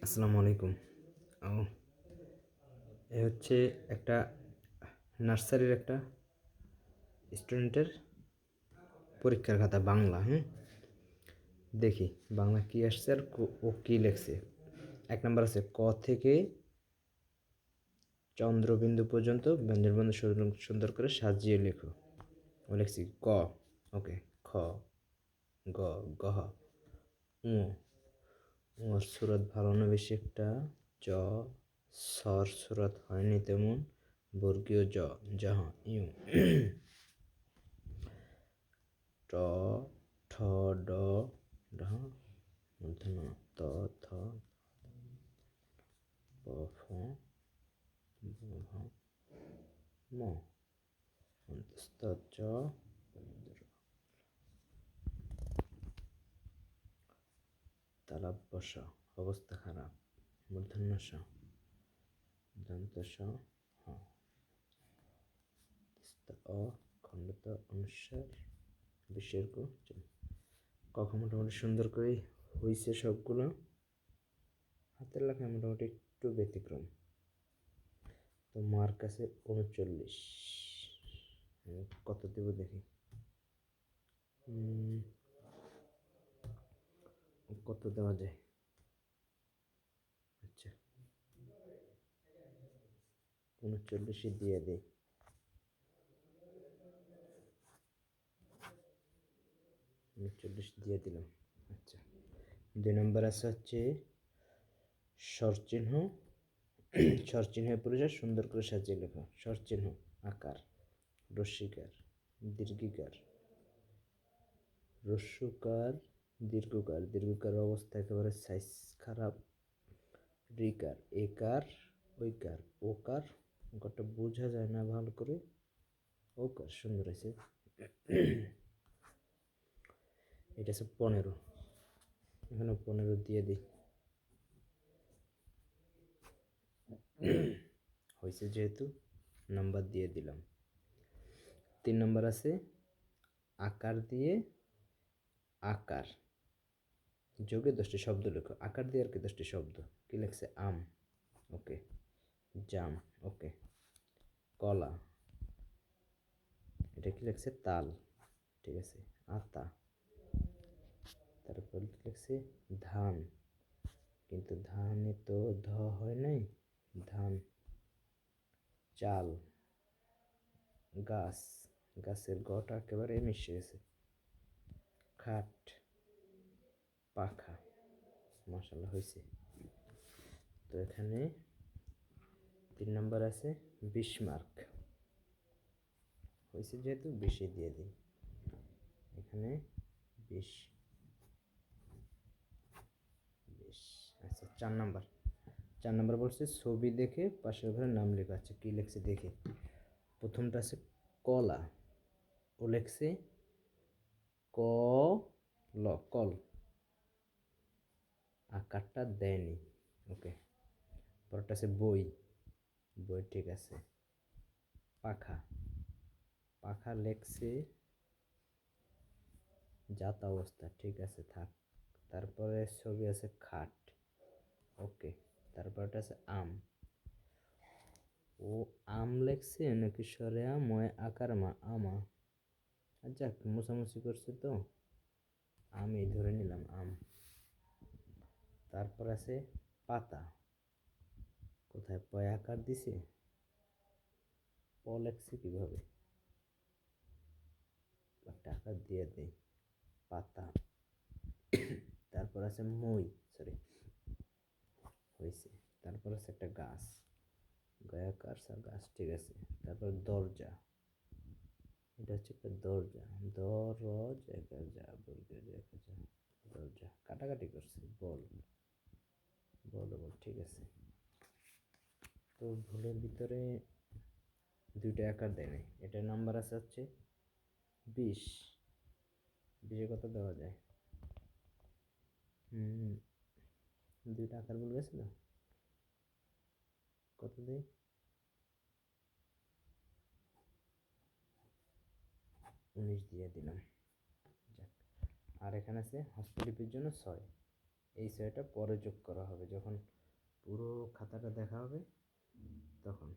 আসসালামু আলাইকুম। ও এ হচ্ছে একটা নার্সারির একটা স্টুডেন্টের পরীক্ষার খাতা বাংলা। দেখি বাংলা কি আসছে আর ও কি লিখছে। ১ নাম্বার আছে ক থেকে চন্দ্রবিন্দু পর্যন্ত ব্যঞ্জনবর্ণ সুন্দর করে সাজিয়ে লেখো। ও লিখছি ক, ওকে, খ, গ, গহ, ঙ, ঙর সুরাত ভালো না বেশি একটা, চ, সর সুরাত হয়নি তেমন, বর্গীয় জ, জহ, ইউ, ট, ঠ, ড, ঢ, মূর্ধন্য ত, থ, প, ফ, ব, ভ, ম, অন্তস্থ চ, তালাব বসা, অবস্থা খারাপ, মূর্ধন্য স, দন্ত স, হ, অ, খণ্ডত অনুসার, বিসর্গ চ। কখন মোটামুটি সুন্দর করে হয়েছে সবগুলো। হাতের লেখায় মোটামুটি একটু ব্যতিক্রম। তো মার্ক আছে ৩৯। কত দেব দেখি। কত দেওয়া যায়? আচ্ছা, ৩৯ দিয়ে দিই। ৩৯ দিয়ে দিলাম। আচ্ছা, ২ নম্বর আছে হচ্ছে স্বরচিহ্ন। স্বরচিহ্নের পরিচয় সুন্দর করে সাজিয়ে লেখো। স্বরচিহ্ন আকার, রস্যিকার, দীর্ঘিকার, রস্যকার, দীর্ঘকার, দীর্ঘকার অবস্থা একেবারে সাইজ খারাপ, রিকার, একার, ওইকার, ওকার, ওকারটা বোঝা যায় না ভালো করে, ওকার সুন্দর আছে। এটা আছে ১৫। এখানে ১৫ দিয়ে দিই। হয়েছে যেহেতু নাম্বার দিয়ে দিলাম। ৩ নম্বর আছে আকার দিয়ে আকার যোগে 10টি শব্দ লেখো। আকার দিয়ে আর কি 10টি শব্দ। কি লেখছে? আম, ওকে, জাম, ওকে, কলা, এটা কি লেখছে? তাল, ঠিক আছে, আতা, তারপর লিখছে ধান, কিন্তু ধানে তো ধ হয় নাই, ধান, চাল, গাছ, গাছের গটা একেবারে মিশে গেছে, খাট, পাখা, মাশাআল্লাহ হয়েছে। তো এখানে ৩ নম্বর আছে ২০ মার্ক। হয়েছে যেহেতু ২০ দিয়ে দিই। এখানে ২০, ২০। আচ্ছা, ৪ নাম্বার। ৪ নাম্বার বলছে ছবি দেখে পাশের ঘরে নাম লেখা। আছে কি লেখছে দেখে। প্রথমটা আছে কলা, ও লেখছে ক, ল, কল, আকারটা দেয়নি, ওকে। পরটা আছে বই, বই ঠিক আছে। পাখা, পাখা লেখছে যাতা অবস্থা, ঠিক আছে থাক। তারপরে ছবি আছে খাট, ওকে। তারপরটা আছে আম, ও আম লেখছে নাকি সরে আম, ময় আকার মা, আমা, যাক মোছামুছি করছে তো আমি ধরে নিলাম আম। তারপর আছে পাতা, কোথায় পয় আকার দিছে, প লেখছে কিভাবে, একটা আকার দিয়ে দেই, পাতা। তারপর আছে মই, সরি, হয়েছে। তারপর আছে একটা গাছ, গয়াকার সা গাছ, ঠিক আছে। তারপর দরজা, এটা হচ্ছে একটা দরজা, দরজ একা যা, বর্গের একা যা, দরজা, কাটাকাটি করছে, বল, বল, বল, ঠিক আছে। তো ভুলের ভিতরে 2টা আকার দেয় নাই। এটার নাম্বার আছে হচ্ছে 20। 20-এ কত দেওয়া যায়? 2টা আকার ভুল গেছিল, কত দেয়? 19 দিয়ে দিলাম। যাক, আর এখানে আছে হস্তলিপির জন্য 6। এই ছয়টা পরে যোগ করা হবে, যখন পুরো খাতাটা দেখা হবে তখন।